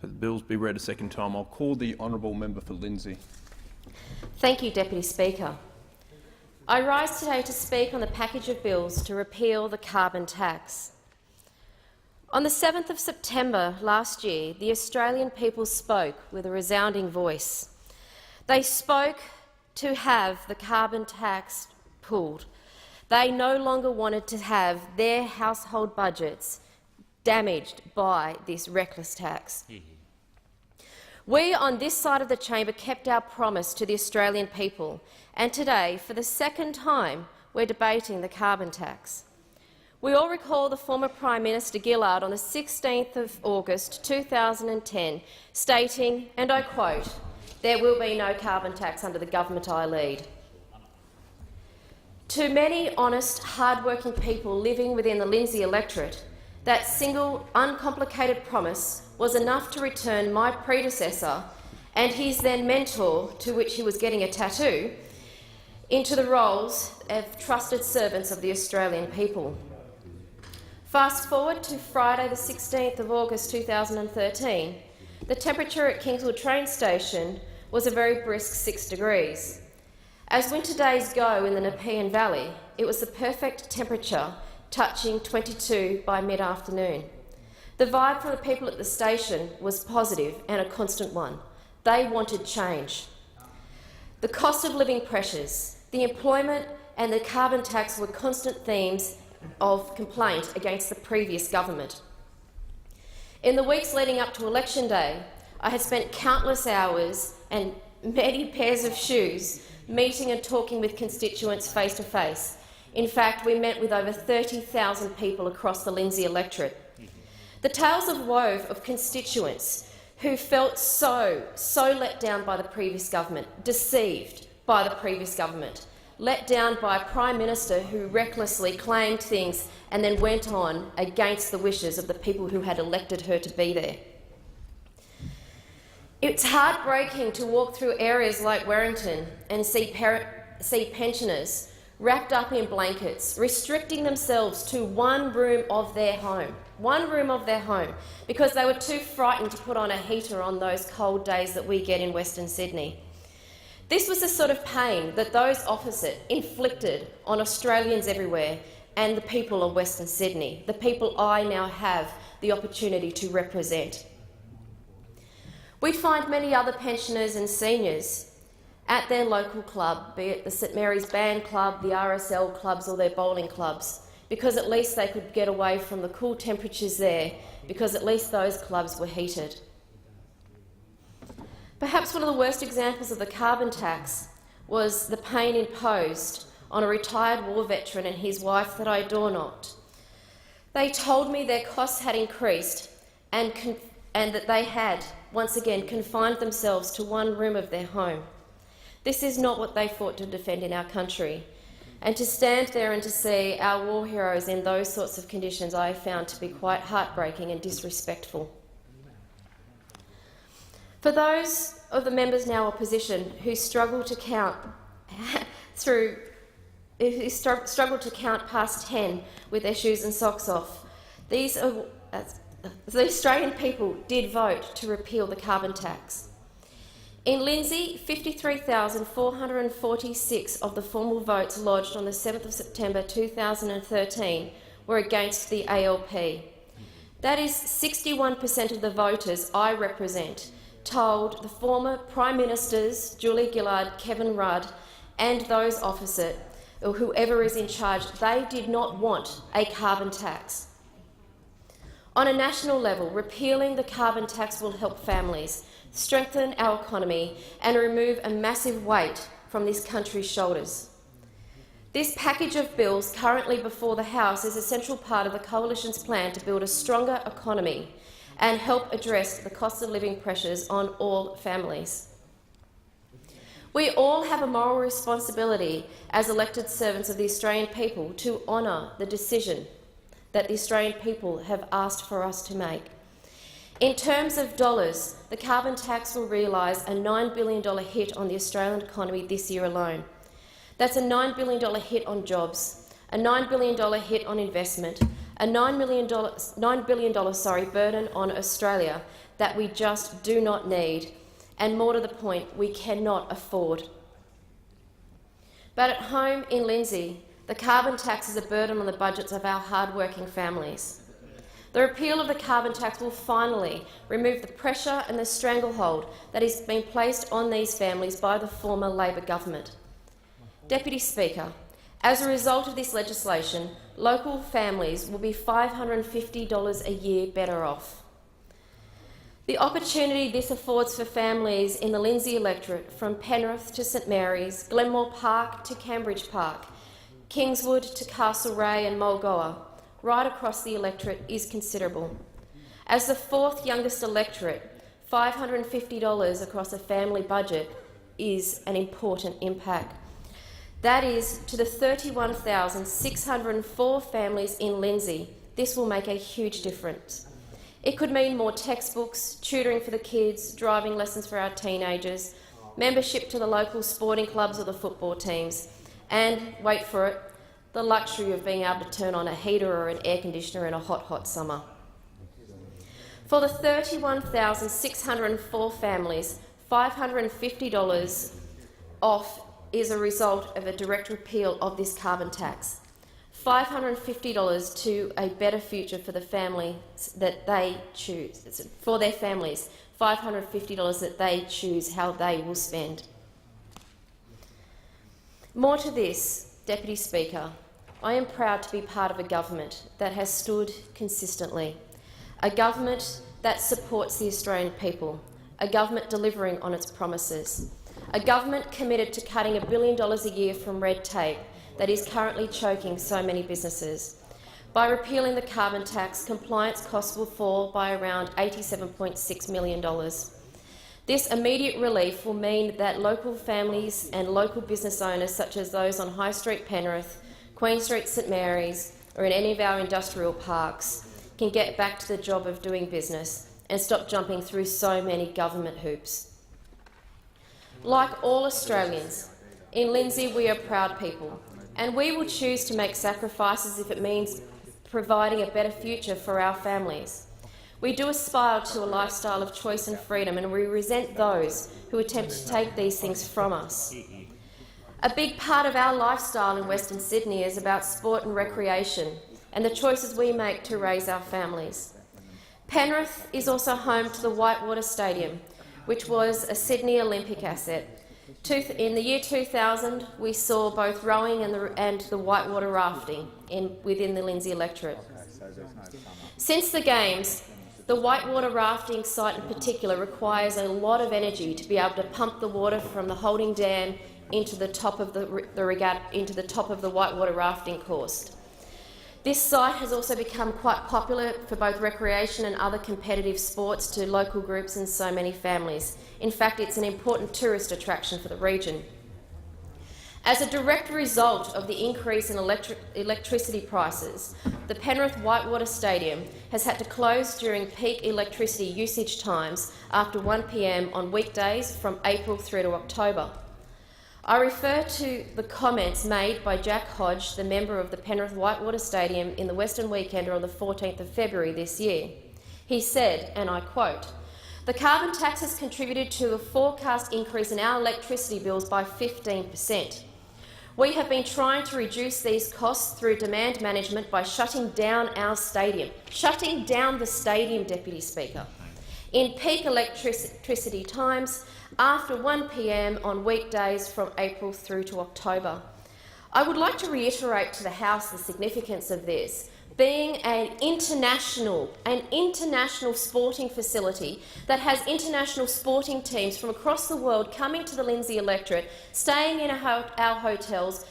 that the bills be read a second time. I'll call the honourable member for Lindsay. Thank you, Deputy Speaker. I rise today to speak on the package of bills to repeal the carbon tax. On the 7th of September last year, the Australian people spoke with a resounding voice. They spoke to have the carbon tax pulled. They no longer wanted to have their household budgets damaged by this reckless tax. We on this side of the chamber kept our promise to the Australian people, and today, for the second time, we're debating the carbon tax. We all recall the former Prime Minister Gillard on the 16th of August 2010 stating, and I quote, "There will be no carbon tax under the government I lead." To many honest, hard-working people living within the Lindsay electorate, that single, uncomplicated promise was enough to return my predecessor and his then mentor, to which he was getting a tattoo, into the roles of trusted servants of the Australian people. Fast forward to Friday the 16th of August 2013, the temperature at Kingswood train station was a very brisk 6 degrees. As winter days go in the Nepean Valley, it was the perfect temperature, touching 22 by mid-afternoon. The vibe from the people at the station was positive and a constant one. They wanted change. The cost of living pressures, the employment and the carbon tax were constant themes of complaint against the previous government. In the weeks leading up to Election Day, I had spent countless hours and many pairs of shoes meeting and talking with constituents face to face. In fact, we met with over 30,000 people across the Lindsay electorate. The tales of woe of constituents who felt so let down by the previous government, deceived by the previous government, let down by a Prime Minister who recklessly claimed things and then went on against the wishes of the people who had elected her to be there. It's heartbreaking to walk through areas like Warrington and see pensioners wrapped up in blankets, restricting themselves to one room of their home, because they were too frightened to put on a heater on those cold days that we get in Western Sydney. This was the sort of pain that those opposite inflicted on Australians everywhere and the people of Western Sydney, the people I now have the opportunity to represent. We'd find many other pensioners and seniors at their local club, be it the St Mary's Band Club, the RSL clubs or their bowling clubs, because at least they could get away from the cool temperatures there, because at least those clubs were heated. Perhaps one of the worst examples of the carbon tax was the pain imposed on a retired war veteran and his wife that I door-knocked. They told me their costs had increased and that they had, once again, confined themselves to one room of their home. This is not what they fought to defend in our country. And to stand there and to see our war heroes in those sorts of conditions I found to be quite heartbreaking and disrespectful. For those of the members now opposition who struggle to count past 10 with their shoes and socks off, the Australian people did vote to repeal the carbon tax. In Lindsay, 53,446 of the formal votes lodged on the 7th of September 2013 were against the ALP. That is 61% of the voters I represent told the former Prime Ministers Julia Gillard, Kevin Rudd and those opposite, or whoever is in charge, they did not want a carbon tax. On a national level, repealing the carbon tax will help families, strengthen our economy and remove a massive weight from this country's shoulders. This package of bills currently before the House is a central part of the Coalition's plan to build a stronger economy and help address the cost of living pressures on all families. We all have a moral responsibility as elected servants of the Australian people to honour the decision that the Australian people have asked for us to make. In terms of dollars, the carbon tax will realise a $9 billion hit on the Australian economy this year alone. That's a $9 billion hit on jobs, a $9 billion hit on investment, a $9 billion burden on Australia that we just do not need, and more to the point, we cannot afford. But at home in Lindsay, the carbon tax is a burden on the budgets of our hard-working families. The repeal of the carbon tax will finally remove the pressure and the stranglehold that is being placed on these families by the former Labor government. Deputy Speaker, as a result of this legislation, local families will be $550 a year better off. The opportunity this affords for families in the Lindsay electorate, from Penrith to St Mary's, Glenmore Park to Cambridge Park, Kingswood to Castlereagh and Mulgoa, right across the electorate, is considerable. As the fourth youngest electorate, $550 across a family budget is an important impact. That is, to the 31,604 families in Lindsay, this will make a huge difference. It could mean more textbooks, tutoring for the kids, driving lessons for our teenagers, membership to the local sporting clubs or the football teams, and, wait for it, the luxury of being able to turn on a heater or an air conditioner in a hot, hot summer. For the 31,604 families, $550 off is a result of a direct repeal of this carbon tax. $550 to a better future for the families that they choose, for their families, $550 that they choose how they will spend. More to this, Deputy Speaker, I am proud to be part of a government that has stood consistently, a government that supports the Australian people, a government delivering on its promises, a government committed to cutting $1 billion a year from red tape that is currently choking so many businesses. By repealing the carbon tax, compliance costs will fall by around $87.6 million. This immediate relief will mean that local families and local business owners, such as those on High Street Penrith, Queen Street St Mary's, or in any of our industrial parks, can get back to the job of doing business and stop jumping through so many government hoops. Like all Australians, in Lindsay we are proud people, and we will choose to make sacrifices if it means providing a better future for our families. We do aspire to a lifestyle of choice and freedom, and we resent those who attempt to take these things from us. A big part of our lifestyle in Western Sydney is about sport and recreation and the choices we make to raise our families. Penrith is also home to the Whitewater Stadium, which was a Sydney Olympic asset. In the year 2000, we saw both rowing and the whitewater rafting within the Lindsay electorate. Since the Games, the whitewater rafting site in particular requires a lot of energy to be able to pump the water from the holding dam into the top of the whitewater rafting course. This site has also become quite popular for both recreation and other competitive sports to local groups and so many families. In fact, it's an important tourist attraction for the region. As a direct result of the increase in electricity prices, the Penrith Whitewater Stadium has had to close during peak electricity usage times after 1 p.m. on weekdays from April through to October. I refer to the comments made by Jack Hodge, the member of the Penrith Whitewater Stadium, in the Western Weekender on the 14th of February this year. He said, and I quote, "The carbon tax has contributed to a forecast increase in our electricity bills by 15%. We have been trying to reduce these costs through demand management by shutting down our stadium." Shutting down the stadium, Deputy Speaker. In peak electricity times, after 1 p.m. on weekdays from April through to October. I would like to reiterate to the House the significance of this. Being an international sporting facility that has international sporting teams from across the world coming to the Lindsay electorate, staying in our hotels,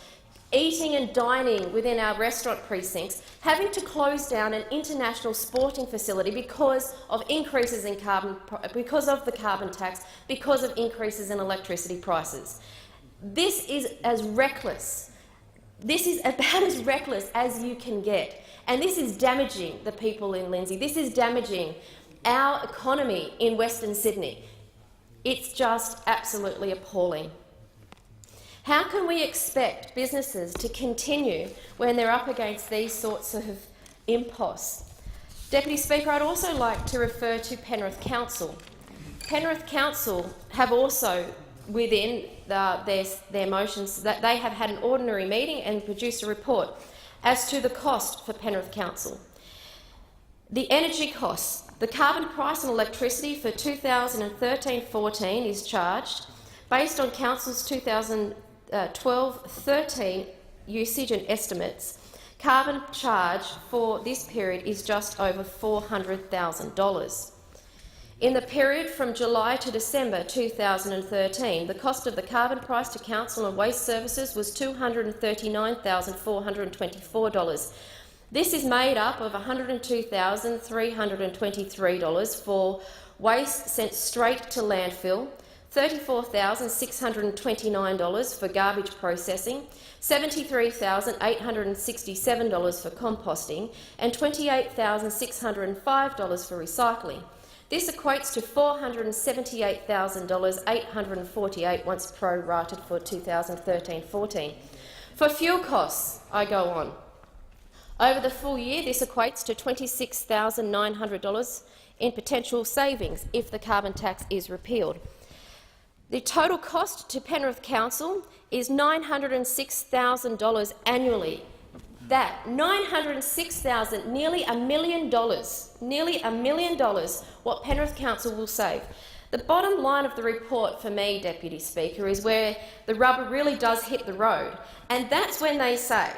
eating and dining within our restaurant precincts, having to close down an international sporting facility because of increases in because of the carbon tax, because of increases in electricity prices. This is as reckless. This is about as reckless as you can get. And this is damaging the people in Lindsay. This is damaging our economy in Western Sydney. It's just absolutely appalling. How can we expect businesses to continue when they're up against these sorts of impos. Deputy Speaker, I'd also like to refer to Penrith Council. Penrith Council have also, within their motions, that they have had an ordinary meeting and produced a report as to the cost for Penrith Council. The energy costs. The carbon price on electricity for 2013-14 is charged based on Council's 2012-13 usage and estimates. Carbon charge for this period is just over $400,000. In the period from July to December 2013, the cost of the carbon price to Council and Waste Services was $239,424. This is made up of $102,323 for waste sent straight to landfill, $34,629 for garbage processing, $73,867 for composting, and $28,605 for recycling. This equates to $478,848 once prorated for 2013-14. For fuel costs, I go on. Over the full year, this equates to $26,900 in potential savings if the carbon tax is repealed. The total cost to Penrith Council is $906,000 annually. That $906,000, nearly $1 million, what Penrith Council will save. The bottom line of the report for me, Deputy Speaker, is where the rubber really does hit the road, and that's when they say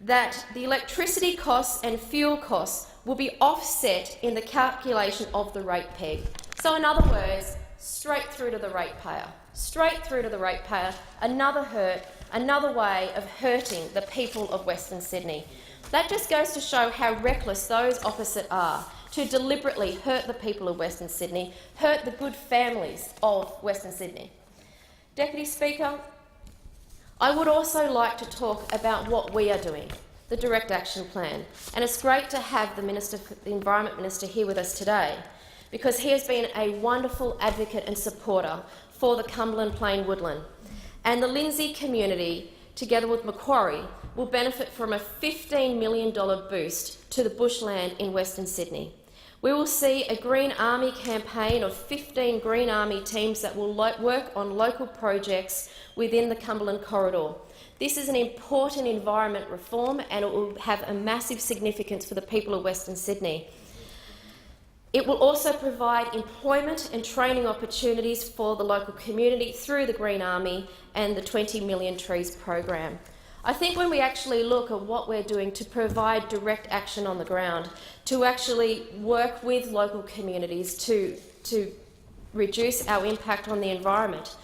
that the electricity costs and fuel costs will be offset in the calculation of the rate peg. So in other words, straight through to the ratepayer. Straight through to the ratepayer, another hurt, another way of hurting the people of Western Sydney. That just goes to show how reckless those opposite are, to deliberately hurt the people of Western Sydney, hurt the good families of Western Sydney. Deputy Speaker, I would also like to talk about what we are doing, the Direct Action Plan, and it's great to have the Environment Minister here with us today, because he has been a wonderful advocate and supporter for the Cumberland Plain woodland. And the Lindsay community, together with Macquarie, will benefit from a $15 million boost to the bushland in Western Sydney. We will see a Green Army campaign of 15 Green Army teams that will work on local projects within the Cumberland corridor. This is an important environment reform, and it will have a massive significance for the people of Western Sydney. It will also provide employment and training opportunities for the local community through the Green Army and the 20 Million Trees program. I think when we actually look at what we're doing to provide direct action on the ground, to actually work with local communities to reduce our impact on the environment,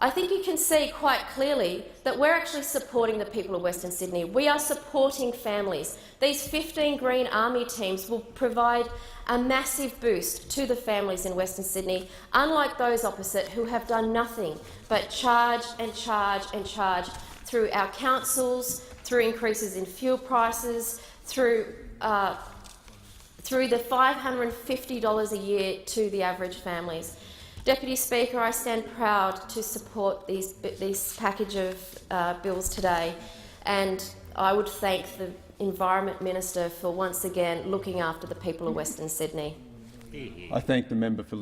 I think you can see quite clearly that we're actually supporting the people of Western Sydney. We are supporting families. These 15 Green Army teams will provide a massive boost to the families in Western Sydney, unlike those opposite who have done nothing but charge and charge and charge through our councils, through increases in fuel prices, through the $550 a year to the average families. Deputy Speaker, I stand proud to support this package of bills today, and I would thank the Environment Minister for once again looking after the people of Western Sydney. I thank the member for